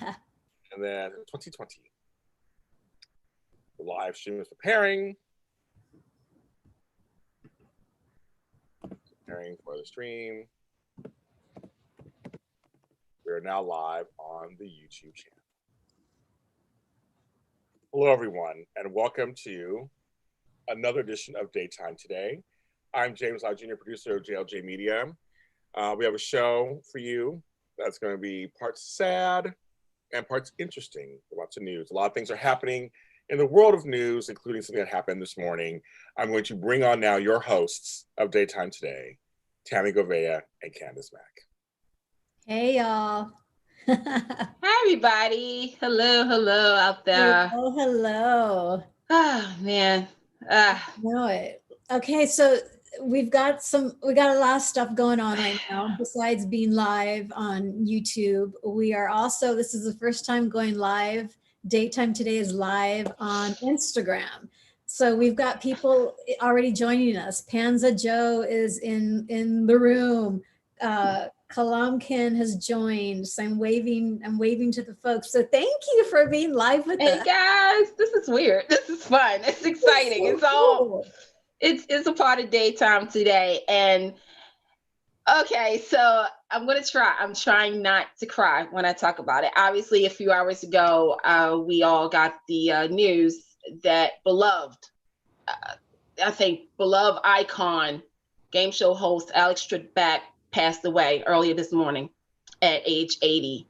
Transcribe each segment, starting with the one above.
And then 2020. The live stream is preparing for the stream. We are now live on the YouTube channel. Hello, everyone, and welcome to another edition of Daytime Today. I'm James Lott, Jr., producer of JLJ Media. We have a show for you that's going to be parts sad and parts interesting. Lots of news. A lot of things are happening in the world of news, including something that happened this morning. I'm going to bring on now your hosts of Daytime Today, Tami, Goveia, and Candice, Mack. Hey, y'all. Hi, everybody. Hello out there. Hello. Oh, man. Know it. Okay, so we got a lot of stuff going on right now besides being live on YouTube. We are also, this is the first time going live. Daytime Today is live on Instagram. So we've got people already joining us. Panza Joe is in the room. Kalamkin has joined. So I'm waving to the folks. So thank you for being live with us. Hey guys, this is weird. This is fun. It's exciting. It's all cool. It's a part of Daytime Today. And okay, so I'm trying not to cry when I talk about it. Obviously, a few hours ago, we all got the news that beloved icon, game show host Alex Trebek passed away earlier this morning at age 80.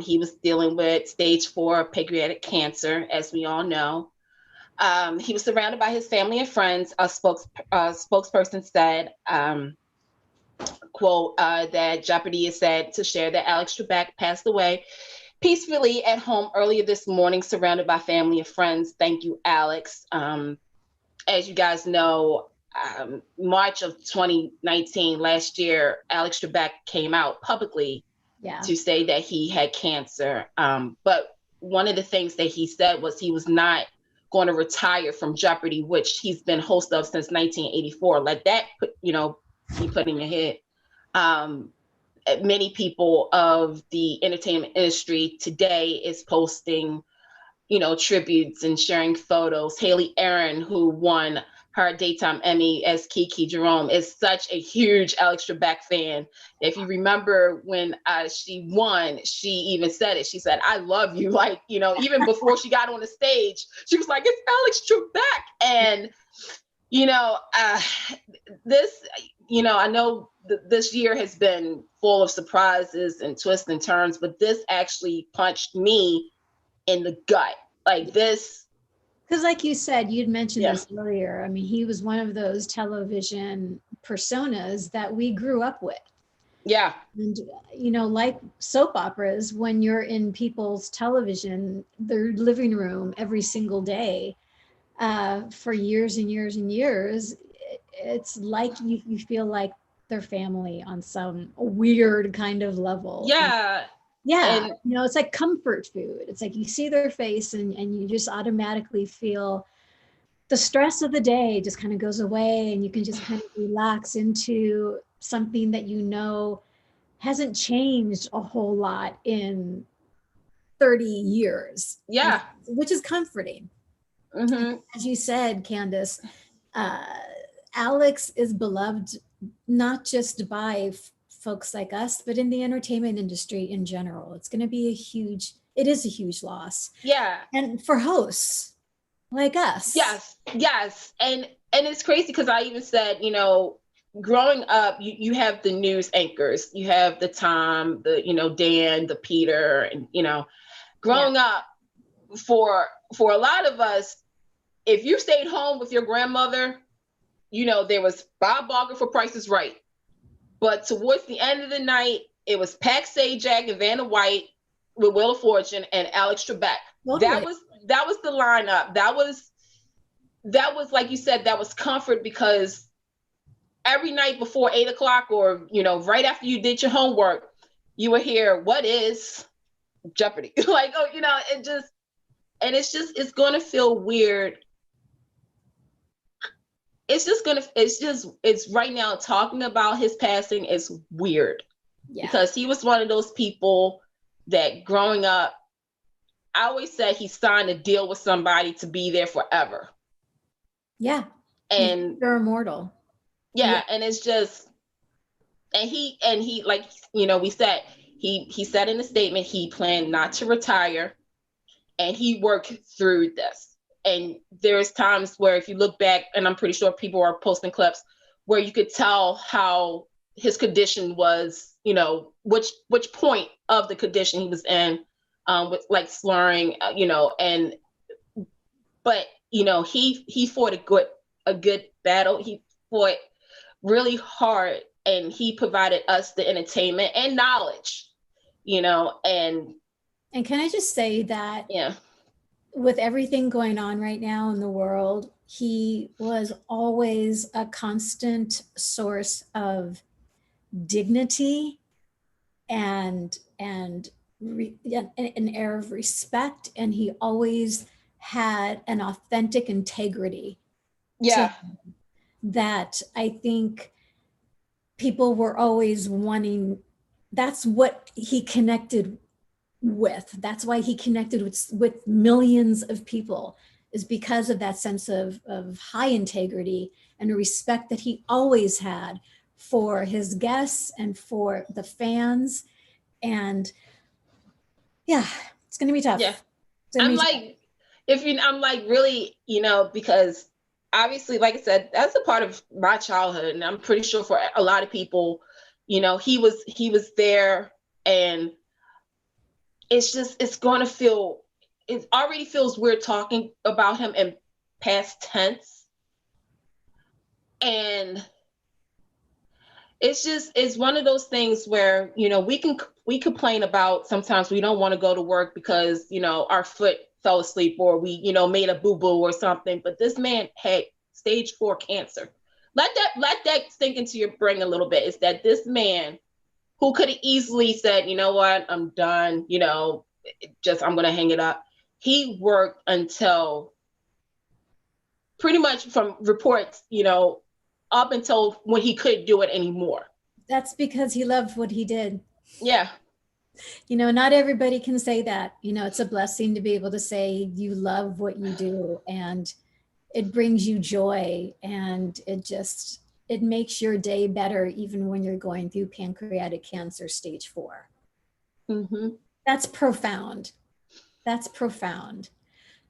He was dealing with stage 4 pancreatic cancer, as we all know. He was surrounded by his family and friends. A spokesperson said, quote, that Jeopardy is said to share that Alex Trebek passed away peacefully at home earlier this morning, surrounded by family and friends. Thank you, Alex. As you guys know, March of 2019, last year, Alex Trebek came out publicly to say that he had cancer. But one of the things that he said was he was not going to retire from Jeopardy, which he's been host of since 1984. Let that be put in your head. Many people of the entertainment industry today is posting, tributes and sharing photos. Haley Aaron, who won her Daytime Emmy as Kiki Jerome, is such a huge Alex Trebek fan. If you remember when she won, she even said it. She said, "I love you." Like, even before she got on the stage, she was like, "It's Alex Trebek." And, I know this year has been full of surprises and twists and turns, but this actually punched me in the gut. Like this. Because like you said, you'd mentioned this earlier. I mean, he was one of those television personas that we grew up with. Yeah. And, like soap operas, when you're in people's television, their living room every single day for years and years and years, it's like you feel like their family on some weird kind of level. Yeah. Yeah, it's like comfort food. It's like you see their face and you just automatically feel the stress of the day just kind of goes away, and you can just kind of relax into something that hasn't changed a whole lot in 30 years. Yeah. Which is comforting. Mm-hmm. As you said, Candice, Alex is beloved not just by folks like us, but in the entertainment industry in general. It is a huge loss. Yeah. And for hosts like us. Yes. And it's crazy because I even said, growing up, you have the news anchors, you have the Tom, the, Dan, the Peter, and, growing up for a lot of us, if you stayed home with your grandmother, there was Bob Barker for Price is Right. But towards the end of the night, it was Pat Sajak and Vanna White with Wheel of Fortune and Alex Trebek. Totally. That was the lineup. That was like you said, that was comfort, because every night before 8:00 or right after you did your homework, you would hear, "What is Jeopardy?" Like, it's going to feel weird. It's right now, talking about his passing is weird. Yeah. Because he was one of those people that growing up, I always said he signed a deal with somebody to be there forever. Yeah. And you're immortal. Yeah. And it's just, and he like, we said, he said in the statement, he planned not to retire, and he worked through this. And there's times where if you look back, and I'm pretty sure people are posting clips where you could tell how his condition was, which point of the condition he was in, with like slurring, but he fought a good battle. He fought really hard, and he provided us the entertainment and knowledge, and can I just say that with everything going on right now in the world, he was always a constant source of dignity and an air of respect, and he always had an authentic integrity that I think people were always wanting. That's what he connected with. That's why he connected with millions of people, is because of that sense of high integrity and respect that he always had for his guests and for the fans. And yeah, it's going to be tough. Yeah. I'm like, really, because obviously, like I said, that's a part of my childhood. And I'm pretty sure for a lot of people, he was there, and it already feels weird talking about him in past tense. And it's one of those things where, we complain about sometimes we don't want to go to work because, our foot fell asleep, or we, made a boo-boo or something. But this man had stage 4 cancer. Let that sink into your brain a little bit, is that this man who could have easily said, you know what, I'm done, I'm going to hang it up. He worked until pretty much, from reports, up until when he couldn't do it anymore. That's because he loved what he did. Yeah. Not everybody can say that. It's a blessing to be able to say you love what you do, and it brings you joy, and it makes your day better, even when you're going through pancreatic cancer stage 4. Mm-hmm. That's profound.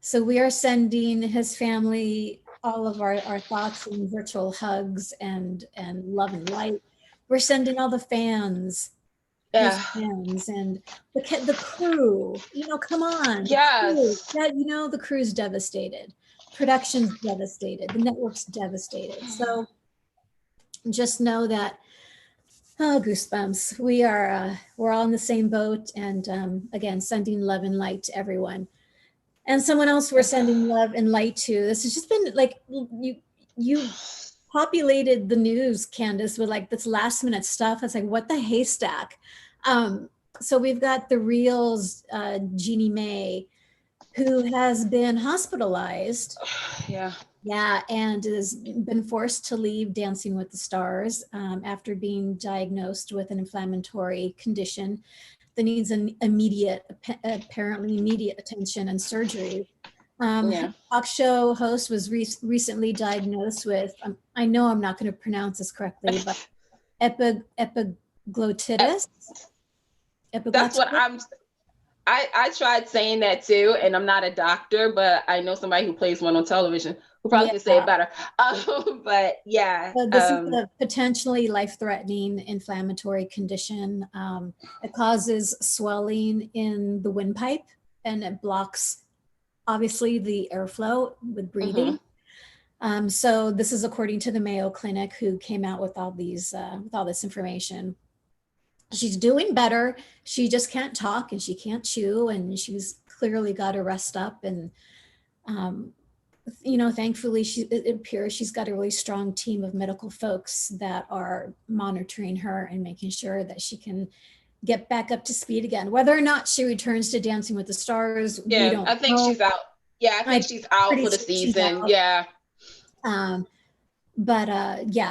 So we are sending his family all of our thoughts and virtual hugs and love and light. We're sending all the fans, his fans, and the crew. Come on. Yes. The crew's devastated. Production's devastated. The network's devastated. So just know that, goosebumps. We're all in the same boat, and again, sending love and light to everyone. And someone else we're sending love and light to. This has just been like, you populated the news, Candice, with like this last minute stuff. It's like, what the haystack? So we've got the Real's Jeannie Mae, who has been hospitalized. Yeah, and has been forced to leave Dancing with the Stars after being diagnosed with an inflammatory condition that needs an apparently immediate attention and surgery. Talk show host was recently diagnosed with, I know I'm not going to pronounce this correctly, but epiglottitis. That's what I tried saying that too, and I'm not a doctor, but I know somebody who plays one on television who probably can say it better. But yeah. So this is a potentially life-threatening inflammatory condition. It causes swelling in the windpipe, and it blocks, obviously, the airflow with breathing. So this is according to the Mayo Clinic, who came out with all this information. She's doing better. She just can't talk, and she can't chew, and she's clearly got to rest up. And, thankfully, it appears she's got a really strong team of medical folks that are monitoring her and making sure that she can get back up to speed again. Whether or not she returns to Dancing with the Stars, we don't I think know. she's out. Yeah, I think she's out for the season. Yeah.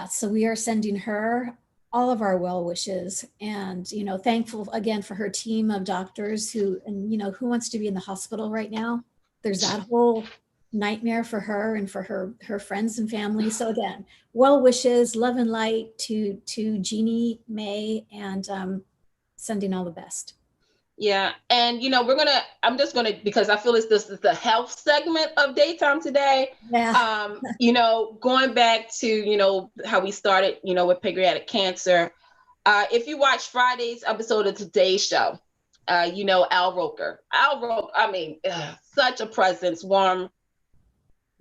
So we are sending her all of our well wishes, and thankful again for her team of doctors who, and who wants to be in the hospital right now. There's that whole nightmare for her and for her friends and family. So again, well wishes, love and light to Jeannie May, and sending all the best. Yeah, and I'm just gonna, because I feel this is the health segment of Daytime today. Yeah. Going back to how we started with pancreatic cancer. If you watch Friday's episode of Today's Show, Al Roker. I mean, such a presence, warm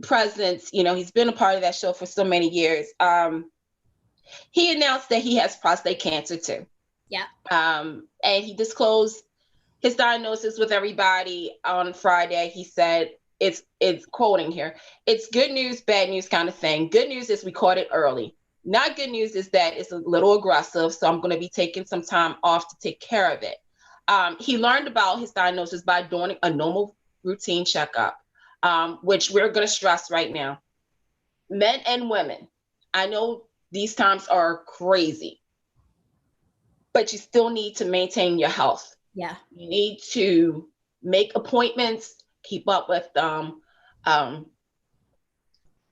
presence. He's been a part of that show for so many years. He announced that he has prostate cancer too. Yeah. And he disclosed his diagnosis with everybody on Friday. He said, it's quoting here, "It's good news, bad news kind of thing. Good news is we caught it early. Not good news is that it's a little aggressive, so I'm going to be taking some time off to take care of it." He learned about his diagnosis by doing a normal routine checkup, which we're going to stress right now. Men and women, I know these times are crazy, but you still need to maintain your health. Yeah. You need to make appointments, keep up with them,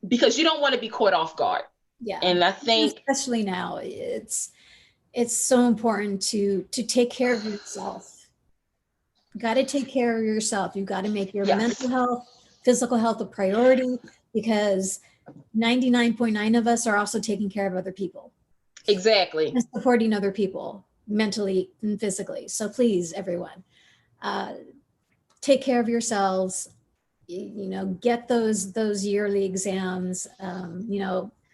because you don't want to be caught off guard. Yeah. And I think especially now, it's so important to take care of yourself. You got to take care of yourself. You got to make your mental health, physical health a priority, because 99.9% of us are also taking care of other people. Exactly. And supporting other people mentally and physically. So please, everyone, take care of yourselves. Get those yearly exams.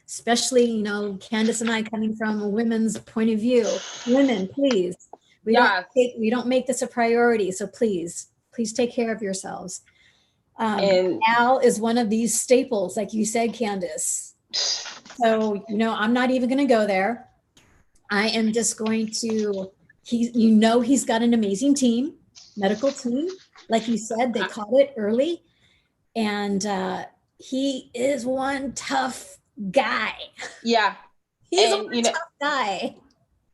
Especially Candice and I, coming from a women's point of view. Women, please, we don't make this a priority. So please take care of yourselves. And Al is one of these staples, like you said, Candice. So I'm not even going to go there. I am just going to, he's got an amazing team, medical team. Like you said, they caught it early. And he is one tough guy. Yeah. He's a tough guy.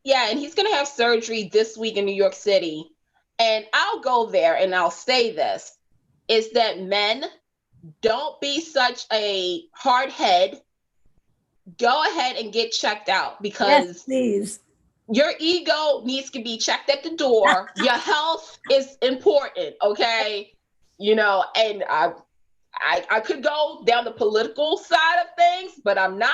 Yeah, and he's going to have surgery this week in New York City. And I'll go there and I'll say this, is that men, don't be such a hard head. Go ahead and get checked out, because please. Your ego needs to be checked at the door. Your health is important, okay? And I could go down the political side of things, but I'm not.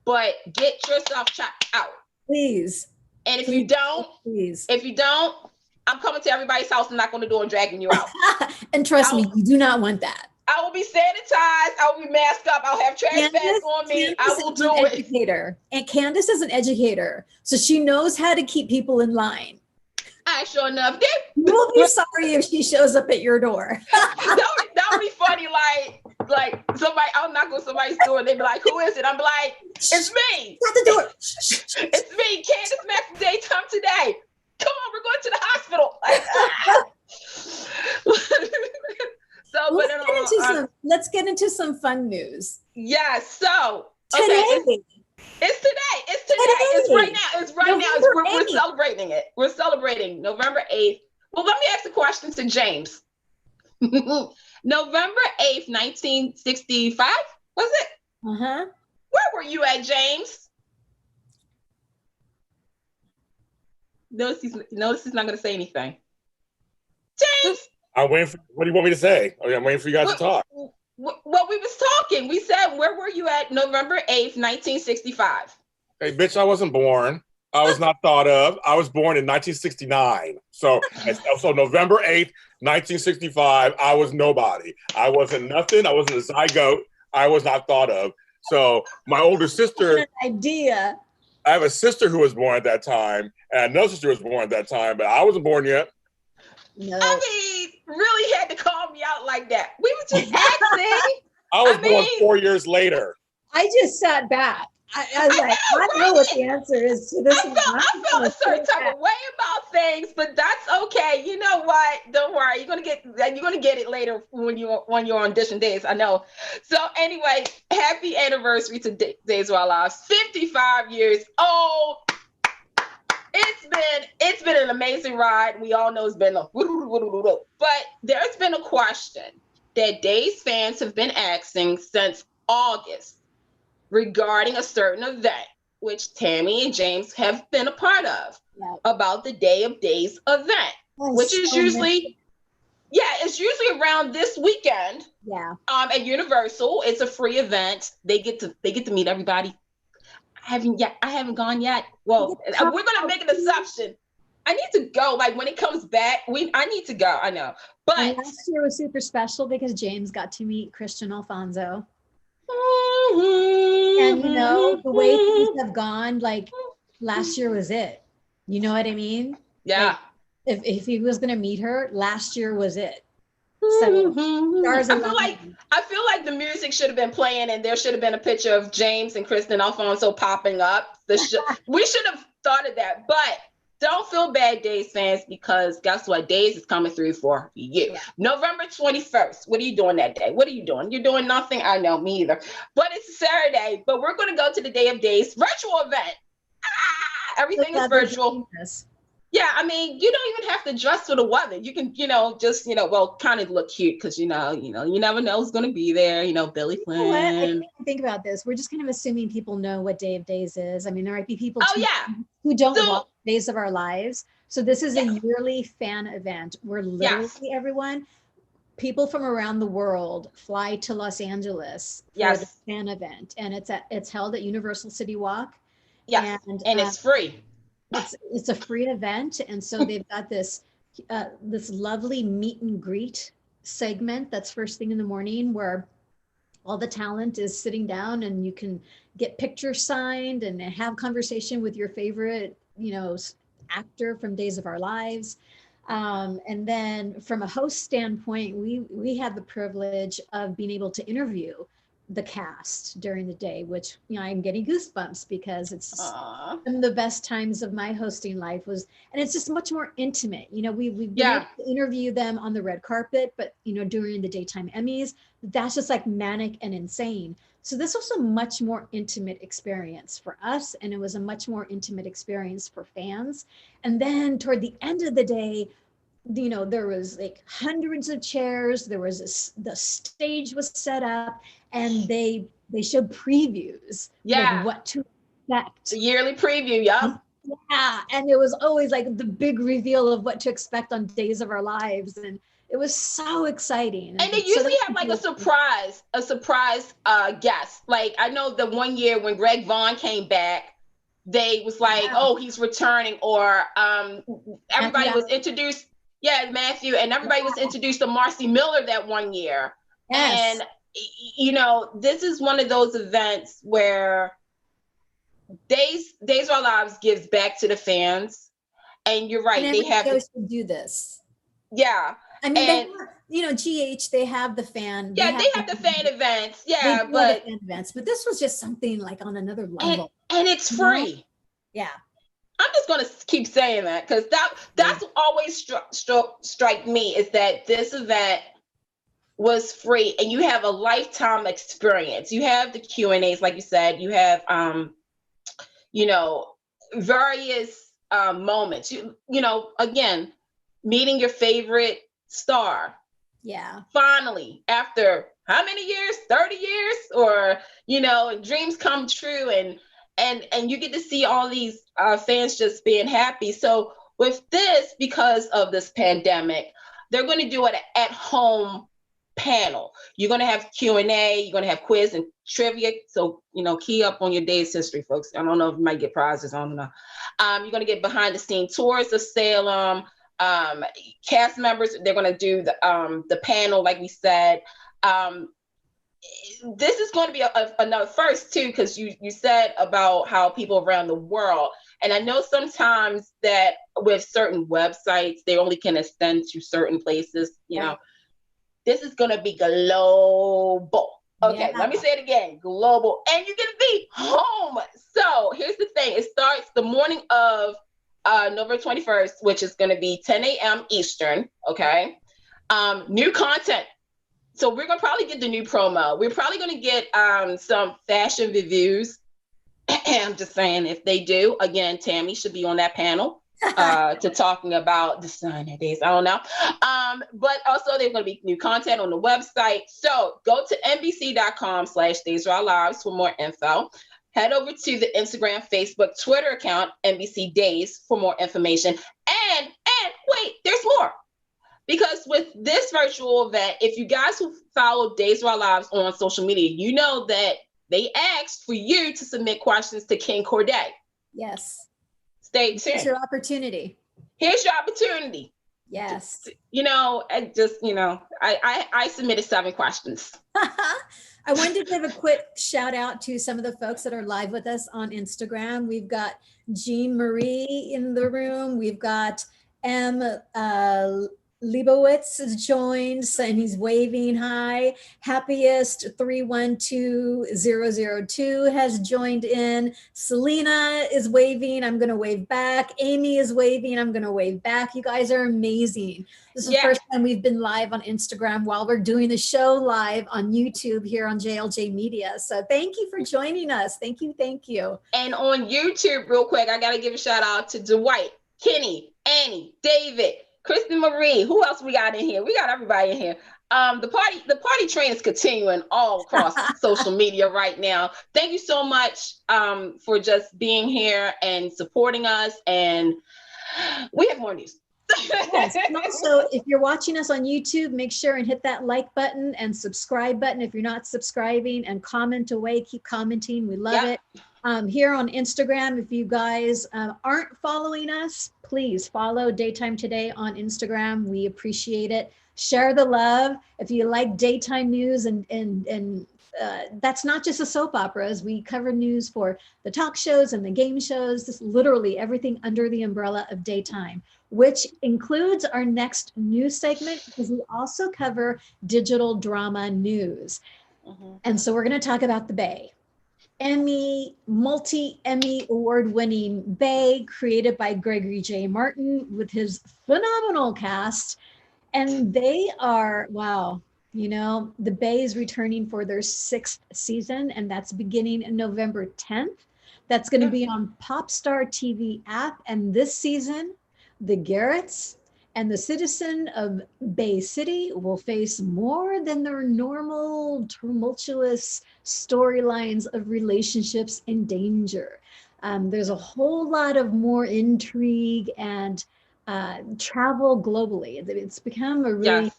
But get yourself checked out. Please. And if you don't, I'm coming to everybody's house and knocking on the door and dragging you out. And trust me, you do not want that. I will be sanitized. I will be masked up. I'll have trash bags on me. I will do it. Educator. And Candice is an educator, so she knows how to keep people in line. I sure enough did. You will be sorry if she shows up at your door. that would be funny. Like somebody, I'll knock on somebody's door and they'd be like, "Who is it?" I'm like, "It's me." Shut the door. It's me, Candice Mack from Daytime Today. Come on, we're going to the hospital. Let's get into some fun news. Yes. So today. It's today. It's right now. We're celebrating it. We're celebrating November 8th. Well, let me ask a question to James. November 8th, 1965, was it? Uh-huh. Where were you at, James? Notice he's not going to say anything. James! I'm waiting for, what do you want me to say? I'm waiting for you guys to talk. Well, we was talking. We said, where were you at November 8th, 1965? Hey, bitch, I wasn't born. I was not thought of. I was born in 1969. So November 8th, 1965, I was nobody. I wasn't nothing. I wasn't a zygote. I was not thought of. So my older sister... idea. I have a sister who was born at that time, and another sister was born at that time, but I wasn't born yet. No. I mean, really had to call me out like that. We were just asking. I was born 4 years later. I just sat back. I was I know what the answer is to this. I felt a certain type of way about things, but that's okay. You know what? Don't worry. You're gonna get it later when you're on audition days. I know. So anyway, happy anniversary to Days of Our Lives. 55 years old. it's been an amazing ride. We all know it's been but there's been a question that Days fans have been asking since August regarding a certain event, which Tami and James have been a part of, about the Day of Days event, which is usually, it's usually around this weekend. Yeah. At Universal, it's a free event. They get to meet everybody. I haven't gone yet. Well, we're gonna make an assumption. I need to go. Like when it comes back, I need to go. I know. But and last year was super special because James got to meet Christian Alfonso. And you know, the way things have gone, like last year was it. You know what I mean? Yeah. Like, if he was gonna meet her, last year was it. So I feel like the music should have been playing and there should have been a picture of James and Kristen Alfonso popping up. We should have thought of that, but don't feel bad, Days fans, because guess what? Days is coming through for you. Yeah. November 21st. What are you doing that day? What are you doing? You're doing nothing? I know, me either. But it's Saturday, but we're going to go to the Day of Days virtual event. Everything is virtual. Yeah, I mean, you don't even have to dress for the weather. You can, just, kind of look cute because, you never know who's going to be there. Billy Flynn. You know what? Think about this. We're just kind of assuming people know what Day of Days is. I mean, there might be people who don't watch Days of Our Lives. So this is a yearly fan event where literally everyone, people from around the world fly to Los Angeles for the fan event. And it's held at Universal City Walk. Yeah, and it's free. It's a free event, and so they've got this lovely meet and greet segment that's first thing in the morning where all the talent is sitting down and you can get pictures signed and have conversation with your favorite actor from Days of Our Lives. And then from a host standpoint, we had the privilege of being able to interview the cast during the day, which I'm getting goosebumps because it's some of the best times of my hosting life and it's just much more intimate. We've been able to interview them on the red carpet, but during the daytime Emmys, that's just like manic and insane. So this was a much more intimate experience for us, and it was a much more intimate experience for fans. And then toward the end of the day, there was like hundreds of chairs. There was the stage was set up, and they showed previews. Like what to expect. The yearly preview, Yeah, and it was always like the big reveal of what to expect on Days of Our Lives, and it was so exciting. And they usually have like a surprise guest. Like I know the one year when Greg Vaughn came back, they was like, oh, he's returning, or everybody was introduced. Yeah, Matthew, and everybody was introduced to Marcy Miller that one year. Yes. And, this is one of those events where Days of Our Lives gives back to the fans. And you're right, they have to do this. Yeah. I mean, GH, they have the fan. Yeah, they have the fan events. Yeah, but fan events. But this was just something like on another level. And it's free. Yeah. I'm just going to keep saying that because that's always strike me is that this event was free and you have a lifetime experience. You have the Q&As, like you said, you have, various moments, again, meeting your favorite star. Yeah. Finally, after how many years, 30 years or, and dreams come true and you get to see all these fans just being happy. So with this, because of this pandemic, they're going to do an at-home panel. You're going to have Q&A, you're going to have quiz and trivia. So, key up on your day's history, folks. I don't know if you might get prizes, I don't know. You're going to get behind-the-scenes tours of Salem. Cast members, they're going to do the panel, like we said. This is going to be another first too, because you said about how people around the world, and I know sometimes that with certain websites, they only can extend to certain places, This is going to be global. Okay, let me say it again, global, and you're going to be home. So here's the thing. It starts the morning of November 21st, which is going to be 10 a.m. Eastern, okay? New content. So we're going to probably get the new promo. We're probably going to get some fashion reviews. I'm just saying, if they do, again, Tami should be on that panel. to talking about designer days. I don't know. But also there's going to be new content on the website. So go to NBC.com/DaysRawLives for more info. Head over to the Instagram, Facebook, Twitter account, NBC Days for more information. And wait, there's more. Because with this virtual event, if you guys who follow Days of Our Lives on social media, you know that they asked for you to submit questions to King Corday. Yes. Stay tuned. Here's your opportunity. Here's your opportunity. Yes. I submitted 7 questions. I wanted to give a quick shout out to some of the folks that are live with us on Instagram. We've got Jean Marie in the room. We've got M. Leibowitz has joined and he's waving hi. Happiest 312002 has joined in. Selena is waving. I'm going to wave back. Amy is waving. I'm going to wave back. You guys are amazing. This is the first time we've been live on Instagram while we're doing the show live on YouTube here on JLJ Media. So thank you for joining us. Thank you. Thank you. And on YouTube, real quick, I got to give a shout out to Dwight, Kenny, Annie, David, Kristen Marie. Who else we got in here? We got everybody in here. The party train is continuing all across social media right now. Thank you so much for just being here and supporting us. And we have more news. Yes. And also, if you're watching us on YouTube, make sure and hit that like button and subscribe button if you're not subscribing, and comment away. Keep commenting. We love it. Here on Instagram, if you guys aren't following us, please follow Daytime Today on Instagram. We appreciate it. Share the love. If you like daytime news, and that's not just the soap operas. We cover news for the talk shows and the game shows. This literally everything under the umbrella of daytime, which includes our next news segment, because we also cover digital drama news. And so we're going to talk about the Bay. Multi-Emmy award-winning Bay, created by Gregory J. Martin with his phenomenal cast. And they are, wow, the Bay is returning for their 6th season, and that's beginning November 10th. That's going to be on Popstar TV app. And this season, the Garretts and the citizen of Bay City will face more than their normal tumultuous storylines of relationships in danger. There's a whole lot of more intrigue and travel globally. It's become a really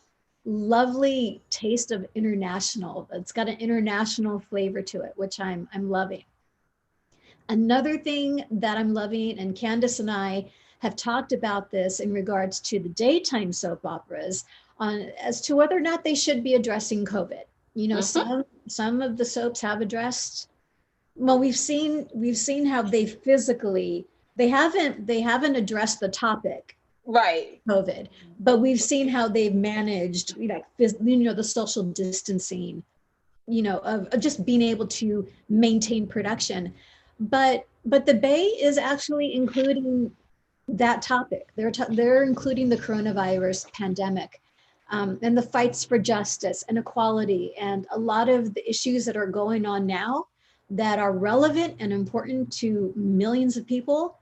lovely taste of international. It's got an international flavor to it, which I'm loving. Another thing that I'm loving, and Candice and I have talked about this in regards to the daytime soap operas, as to whether or not they should be addressing COVID. Some of the soaps have addressed. Well, we've seen how they haven't addressed the topic, right? COVID, but we've seen how they've managed, the social distancing, of just being able to maintain production. But the Bay is actually including that topic. They're including the coronavirus pandemic, and the fights for justice and equality, and a lot of the issues that are going on now that are relevant and important to millions of people.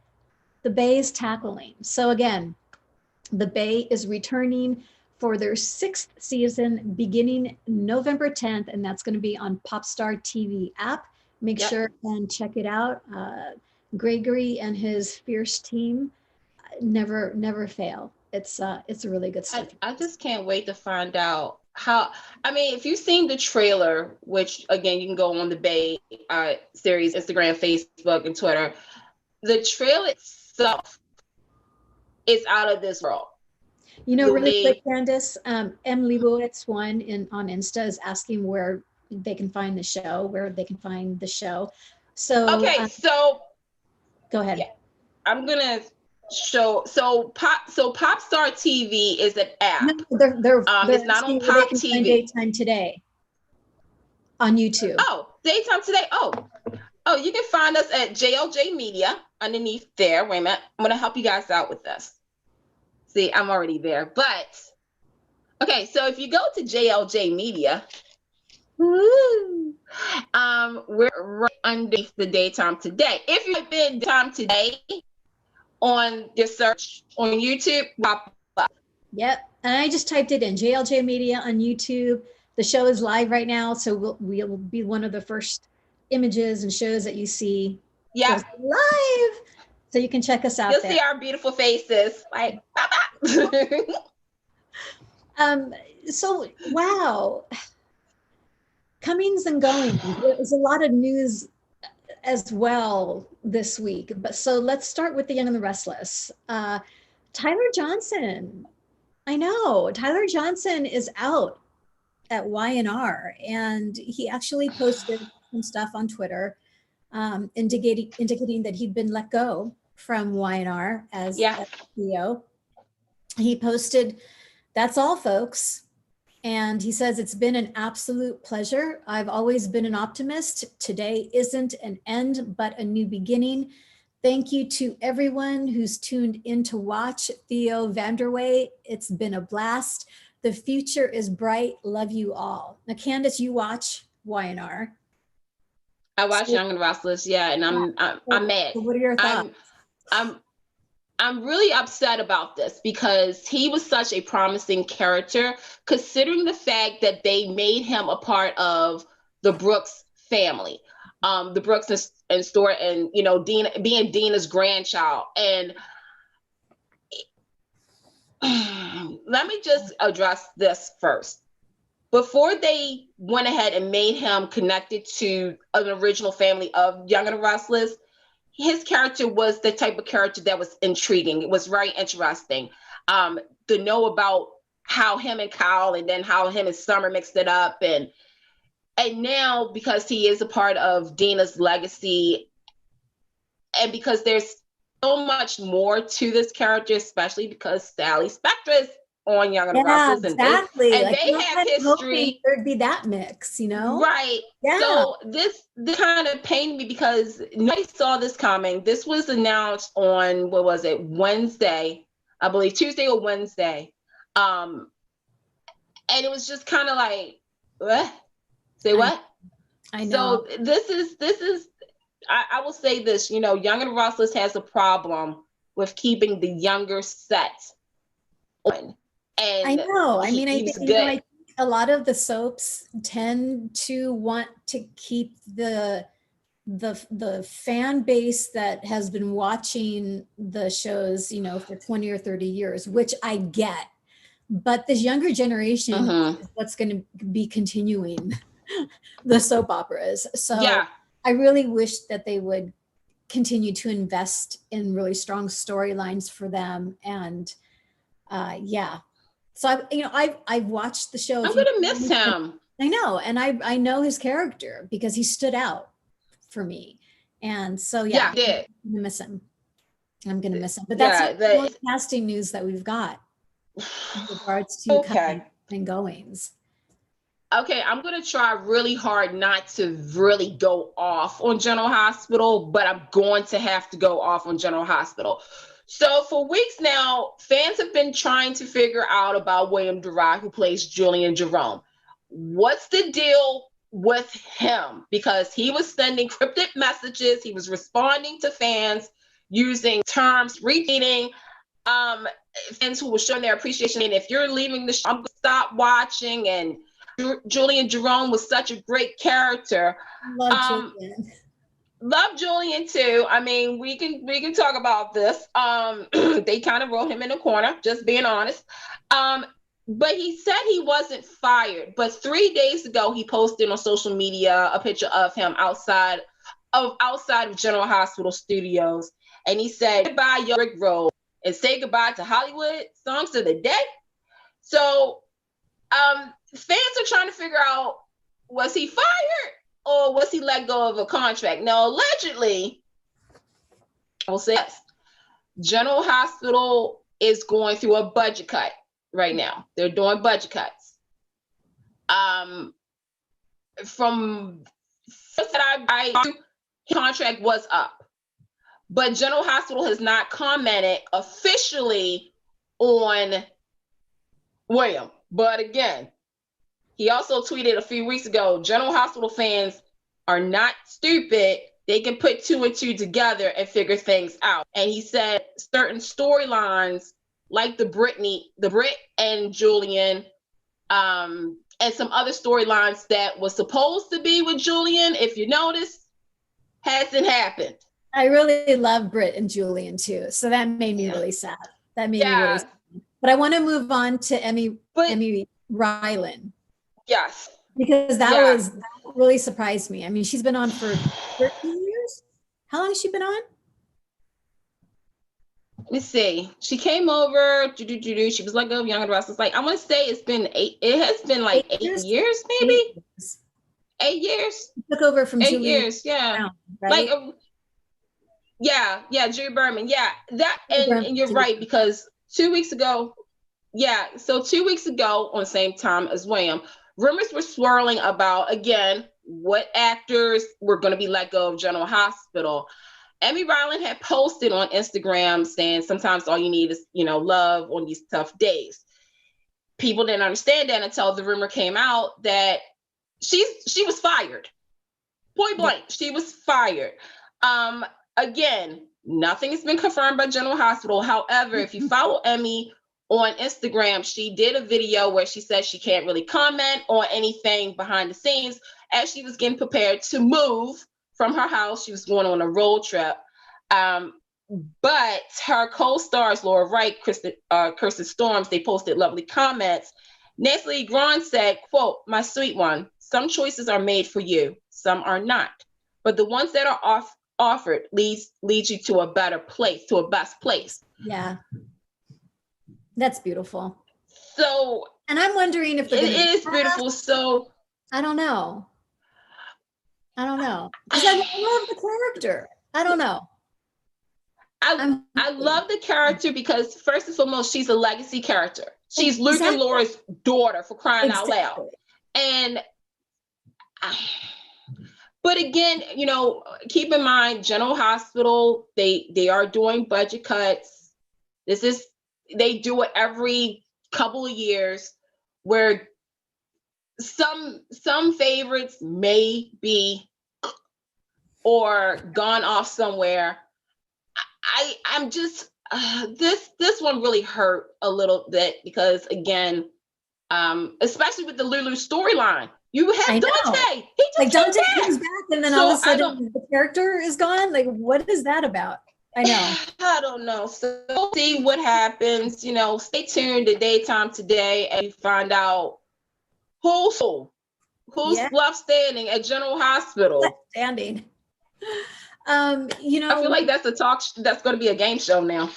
The Bay is tackling. So again, the Bay is returning for their 6th season beginning November 10th, and that's going to be on Popstar TV app. Make sure and check it out. Gregory and his fierce team never fail. It's a really good stuff. I just can't wait to find out how. If you've seen the trailer, which again you can go on the Bay series Instagram, Facebook, and Twitter, the trailer itself is out of this world. Really quick, Candice, M. Leibowitz on Insta is asking where they can find the show. So so go ahead. Yeah, I'm gonna show. So Popstar TV is an app. No, they're it's not on Pop TV. Daytime Today on YouTube. Oh, Daytime Today. Oh, you can find us at JLJ Media underneath there. Wait a minute, I'm gonna help you guys out with this. See, I'm already there, but okay. So if you go to JLJ Media, we're right underneath the Daytime Today. If you've been Daytime Today on your search on YouTube, pop up. Yep. And I just typed it in, JLJ Media on YouTube. The show is live right now, so we'll be one of the first images and shows that you see. Yeah, live. So you can check us out. You'll there. see our beautiful faces. Like, so wow. Comings and goings. There's a lot of news as well this week. But so let's start with The Young and the Restless. Tyler Johnson. I know Tyler Johnson is out at YNR, and he actually posted some stuff on Twitter indicating that he'd been let go from YNR as CEO. He posted, "That's all, folks." And he says, "It's been an absolute pleasure. I've always been an optimist. Today isn't an end, but a new beginning. Thank you to everyone who's tuned in to watch Theo Vanderway. It's been a blast. The future is bright. Love you all." Now, Candice, you watch YNR. I watch Young and Restless, and I'm mad. What are your thoughts? I'm really upset about this because he was such a promising character, considering the fact that they made him a part of the Brooks family, the Brooks and Stuart, and Dina being Dina's grandchild. And let me just address this first. Before they went ahead and made him connected to an original family of Young and Restless, his character was the type of character that was intriguing. It was very interesting to know about how him and Kyle, and then how him and Summer mixed it up. And now, because he is a part of Dina's legacy, and because there's so much more to this character, especially because Sally Spectra is on Young and Restless, and exactly. They have history. There'd be that mix, Right. Yeah. So this kind of pained me because nobody saw this coming. This was announced on, what was it, Wednesday, I believe, Tuesday or Wednesday. And it was just kind of like, what? Say what? I know. So this is I will say this, Young and Restless has a problem with keeping the younger set on. And I know. I mean, I think a lot of the soaps tend to want to keep the fan base that has been watching the shows, for 20 or 30 years, which I get. But this younger generation is what's going to be continuing the soap operas. So I really wish that they would continue to invest in really strong storylines for them. And so I've watched the show. I'm gonna miss him. I know, and I know his character because he stood out for me, and so I'm gonna miss him. I'm gonna miss him. But that's the most casting news that we've got in regards to coming and goings. Okay, I'm gonna try really hard not to really go off on General Hospital, but I'm going to have to go off on General Hospital. So for weeks now, fans have been trying to figure out about William DeVry, who plays Julian Jerome. What's the deal with him? Because he was sending cryptic messages. He was responding to fans using terms, repeating, fans who were showing their appreciation. And if you're leaving the show, I'm going to stop watching. And Julian Jerome was such a great character. Love Julian. Love Julian too. I mean, we can talk about this. They kind of wrote him in a corner, just being honest. But he said he wasn't fired. But 3 days ago, he posted on social media a picture of him outside of General Hospital Studios, and he said, "Goodbye, your Rick Roll, and say goodbye to Hollywood songs of the day." So, fans are trying to figure out, was he fired? Or was he let go of a contract? Now, allegedly, I will say yes, General Hospital is going through a budget cut right now. They're doing budget cuts. From that I contract was up, but General Hospital has not commented officially on William. But again, he also tweeted a few weeks ago, General Hospital fans are not stupid. they can put 2 and 2 together and figure things out. And he said certain storylines like the Brit and Julian, and some other storylines that was supposed to be with Julian, if you notice, hasn't happened. I really love Brit and Julian too. So that made me really sad. That made me really sad. But I want to move on to Emmy Rylan. Yes. Because that really surprised me. I mean, she's been on for 13 years. How long has she been on? Let me see. She came over. She was like, young and restless. Like, I want to say it's been 8. It has been like 8 years, maybe. 8 years. She took over from 8 Julie years. Yeah. Brown, right? Like, Julie Berman. Yeah, that and you're right, because 2 weeks ago. Yeah, so 2 weeks ago on the same time as William, rumors were swirling about, again, what actors were going to be let go of General Hospital. Emmy Rylan had posted on Instagram saying sometimes all you need is, love on these tough days. People didn't understand that until the rumor came out that she was fired. Point blank, she was fired. Again, nothing has been confirmed by General Hospital. However, if you follow Emmy on Instagram, she did a video where she said she can't really comment on anything behind the scenes as she was getting prepared to move from her house. She was going on a road trip. But her co-stars, Laura Wright, Kirsten Storms, they posted lovely comments. Nancy Grahn said, quote, "My sweet one, some choices are made for you, some are not. But the ones that are offered leads you to a better place, to a best place." Yeah. That's beautiful. So, and I'm wondering if it is beautiful. So I don't know. Because I love the character. I don't know. I love the character because first and foremost, she's a legacy character. She's Luke and Laura's daughter, for crying out loud. And but again, keep in mind, General Hospital, they are doing budget cuts. They do it every couple of years, where some favorites may be or gone off somewhere. I'm just this one really hurt a little bit because, again, especially with the Lulu storyline, you have Dante. Dante comes back, and then all of a sudden the character is gone. Like, what is that about? I know. I don't know. So we'll see what happens. Stay tuned to Daytime today and you find out who's left standing at General Hospital. Left standing. I feel like that's that's going to be a game show now.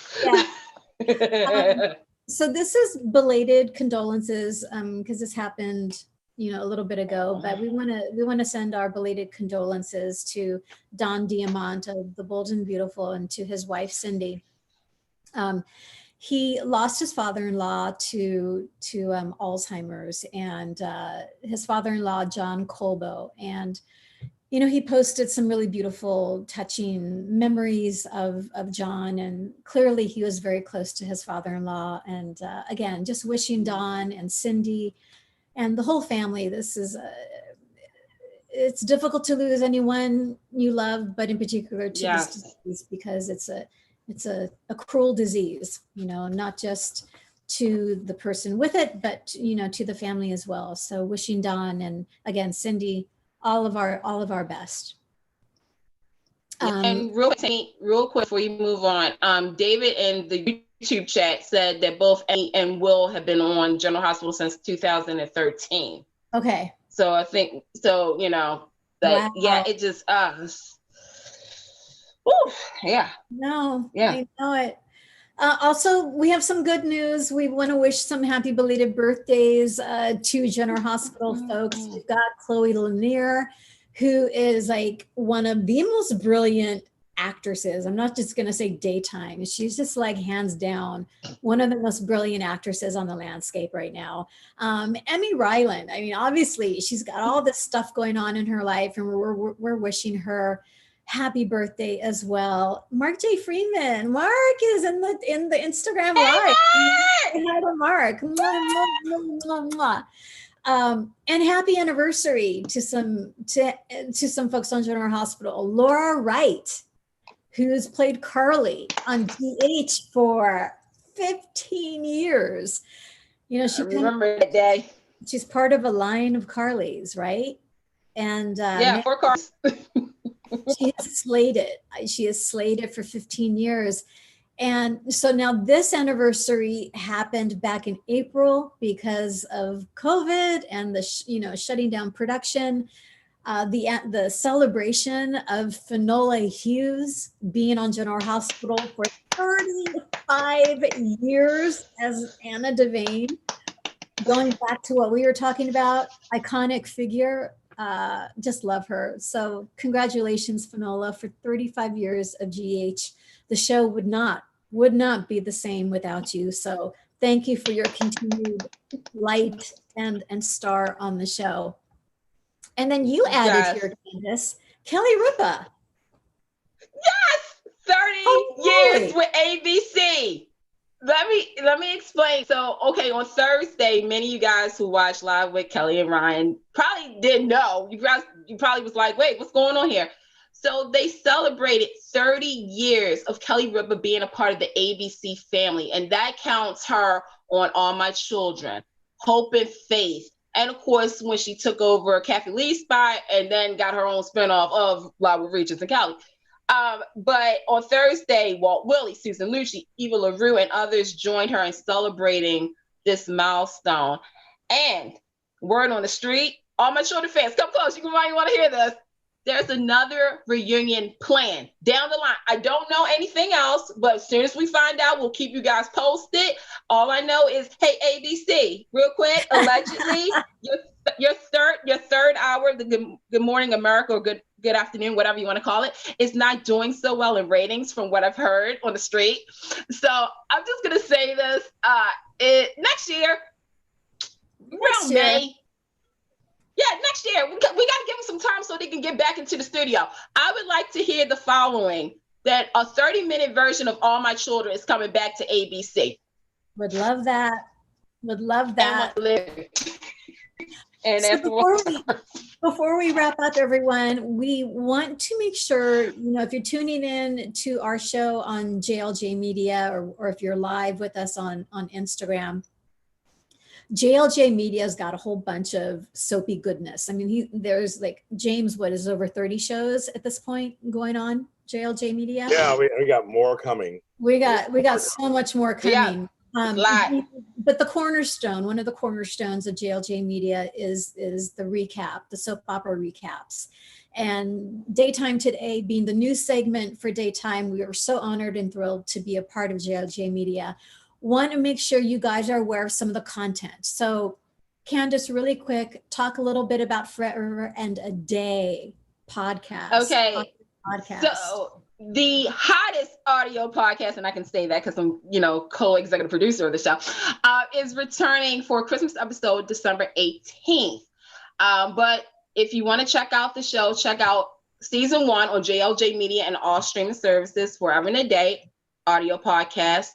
Yeah. So this is belated condolences because this happened a little bit ago, but we want to send our belated condolences to Don Diamant of The Bold and Beautiful and to his wife Cindy. He lost his father-in-law to Alzheimer's, and his father-in-law John Colbo, and he posted some really beautiful, touching memories of John, and clearly he was very close to his father-in-law. And again, just wishing Don and Cindy and the whole family. It's difficult to lose anyone you love, but in particular to this disease, because it's a cruel disease, not just to the person with it, but to the family as well. So wishing Don and again Cindy all of our best. And real quick before you move on, David in the YouTube chat said that both Emmy and Will have been on General Hospital since 2013. Okay. So I think so. That wow. It just No, yeah. I know it. Also, we have some good news. We want to wish some happy belated birthdays to General Hospital folks. We've got Chloe Lanier, who is like one of the most brilliant actresses. I'm not just going to say daytime. She's just like hands down one of the most brilliant actresses on the landscape right now. Emmy Rylan. I mean, obviously, she's got all this stuff going on in her life, and we're wishing her happy birthday as well. Mark J. Freeman. Mark is in the Instagram live. Hi to Mark. Mwah, mwah, mwah, mwah. And happy anniversary to some folks on General Hospital. Laura Wright, who's played Carly on GH for 15 years. You know, I remember that day. She's part of a line of Carlys, right? And yeah, for Carlys. She is slated for 15 years. And so now this anniversary happened back in April because of COVID and the shutting down production. The celebration of Finola Hughes being on General Hospital for 35 years as Anna Devane, going back to what we were talking about, iconic figure. Just love her. So congratulations, Finola, for 35 years of GH. The show would not be the same without you. So thank you for your continued light and star on the show. And then you added here, Candice, Kelly Ripa. Yes, 30 years with ABC. Let me explain. So, okay, on Thursday, many of you guys who watched Live with Kelly and Ryan probably didn't know. You probably was like, wait, what's going on here? So they celebrated 30 years of Kelly Ripa being a part of the ABC family. And that counts her on All My Children, Hope and Faith. And of course, when she took over Kathy Lee's spot and then got her own spinoff of Live with Regis and Kelly. But on Thursday, Walt Willey, Susan Lucci, Eva LaRue, and others joined her in celebrating this milestone. And word on the street, All My Children fans, come close. You might want to hear this. There's another reunion plan down the line. I don't know anything else, but as soon as we find out, we'll keep you guys posted. All I know is, hey, ABC, real quick, allegedly, your third hour of the Good Morning America or Good Afternoon, whatever you want to call it, is not doing so well in ratings from what I've heard on the street. So I'm just gonna say this: next year, around May. Yeah, next year. We got to give them some time so they can get back into the studio. I would like to hear the following, that a 30-minute version of All My Children is coming back to ABC. Would love that. Would love that. And so before we wrap up, everyone, we want to make sure, if you're tuning in to our show on JLJ Media or if you're live with us on Instagram, JLJ Media's got a whole bunch of soapy goodness. I mean, there's like James, what is over 30 shows at this point going on JLJ Media? Yeah, we got more coming. We got so much more coming. Yeah, but the cornerstone, one of the cornerstones of JLJ Media is the recap, the soap opera recaps. And Daytime Today being the news segment for Daytime, we are so honored and thrilled to be a part of JLJ Media. Want to make sure you guys are aware of some of the content. So Candice, really quick, talk a little bit about Forever and a Day podcast. Okay. So the hottest audio podcast, and I can say that because I'm, co-executive producer of the show, is returning for a Christmas episode, December 18th. But if you want to check out the show, check out season 1 on JLJ Media and all streaming services, Forever and a Day audio podcast.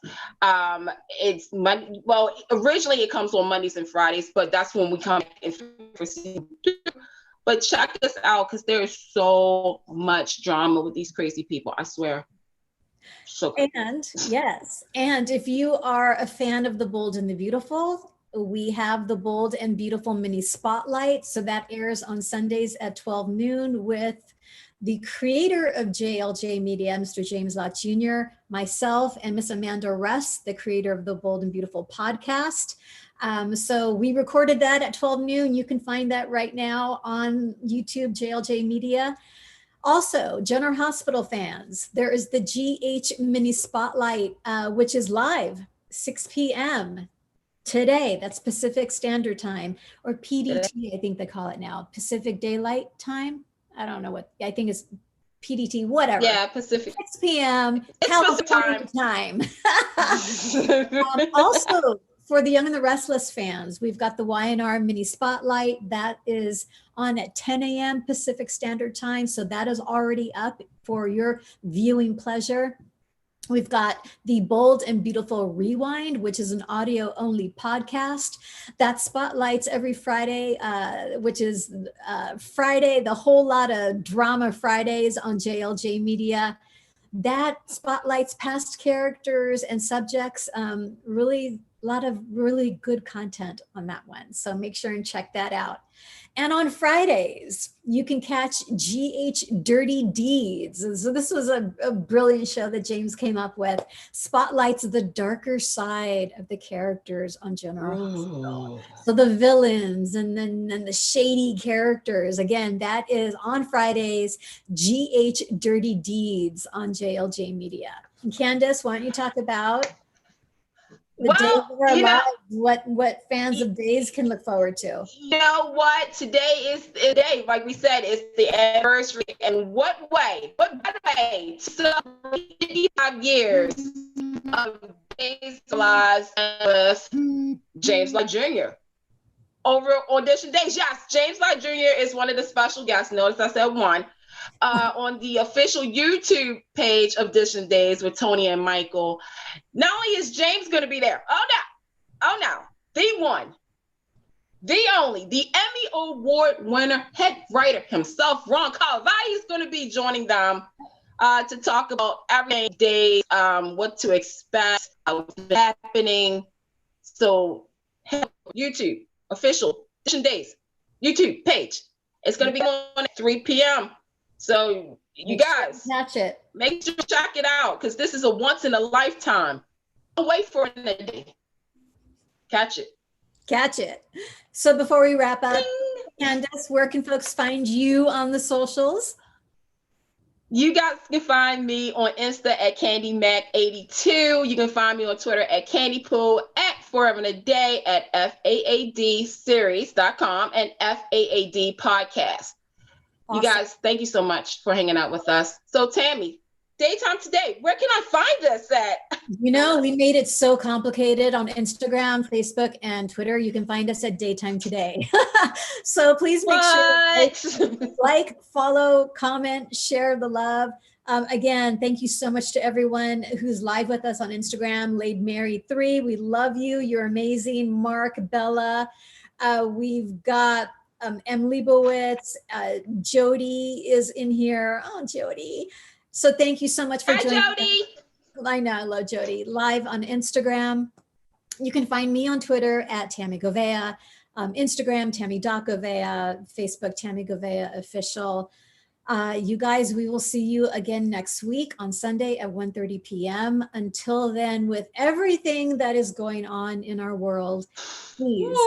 It's Monday. Well, originally it comes on Mondays and Fridays, but that's when we come in for season 2. But check us out because there is so much drama with these crazy people. I swear. So cool. And if you are a fan of The Bold and the Beautiful, we have The Bold and Beautiful mini spotlight. So that airs on Sundays at 12 noon with the creator of JLJ Media, Mr. James Lott Jr., myself, and Miss Amanda Russ, the creator of the Bold and Beautiful podcast. So we recorded that at 12 noon. You can find that right now on YouTube, JLJ Media. Also, General Hospital fans, there is the GH Mini Spotlight, which is live 6 p.m. today. That's Pacific Standard Time, or PDT, I think they call it now, Pacific Daylight Time. I don't know what, I think it's PDT, whatever. Yeah, Pacific. 6 p.m. California time. Also, for the Young and the Restless fans, we've got the Y&R Mini Spotlight. That is on at 10 a.m. Pacific Standard Time. So that is already up for your viewing pleasure. We've got the Bold and Beautiful Rewind, which is an audio only podcast that spotlights every Friday, which is Friday, the whole lot of drama Fridays on JLJ Media. That spotlights past characters and subjects. Really, a lot of really good content on that one. So make sure and check that out. And on Fridays, you can catch GH Dirty Deeds. So this was a brilliant show that James came up with. Spotlights the darker side of the characters on General Hospital. So the villains and then the shady characters. Again, that is on Fridays, GH Dirty Deeds on JLJ Media. And Candice, why don't you talk about the days of our lives, what fans of Days can look forward to? You know what? Today is the day, like we said, it's the anniversary. And what better way to celebrate 55 years of Days lives with James Lott Jr. over Audition Days. Yes, James Lott Jr. is one of the special guests. Notice I said one. On the official YouTube page of Audition Days with Tony and Michael. Not only is James going to be there, oh no, the one, the only, the Emmy Award winner, head writer himself, Ron Carlivati, is going to be joining them to talk about everything Days, what to expect, what's happening. So YouTube, official Audition Days, YouTube page. It's going to be on at 3 p.m. So you guys, catch it. Make sure to check it out because this is a once in a lifetime. Don't wait for it in a day. Catch it. Catch it. So before we wrap up, Candice, where can folks find you on the socials? You guys can find me on Insta at CandyMack82. You can find me on Twitter at CandyPoo, at Forever and a Day, at FAADseries.com and FAAD Podcast. Awesome. You guys, thank you so much for hanging out with us. So Tami, Daytime Today, where can I find this at? You know, we made it so complicated on Instagram, Facebook, and Twitter. You can find us at Daytime Today. So please make sure to like, follow, comment, share the love. Again, thank you so much to everyone who's live with us on Instagram. Laid Mary 3, we love you. You're amazing. Mark, Bella. We've got M. Leibowitz, Jody is in here. Oh, Jody. So thank you so much for joining Jody. us. I know, I love Jody. Live on Instagram. You can find me on Twitter at Tami Goveia, Instagram, Tami.Goveia, Facebook, Tami Goveia Official. You guys, we will see you again next week on Sunday at 1:30 p.m. Until then, with everything that is going on in our world, please,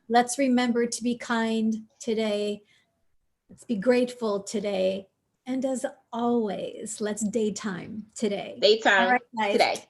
let's remember to be kind today. Let's be grateful today. And as always, let's daytime today. Daytime today.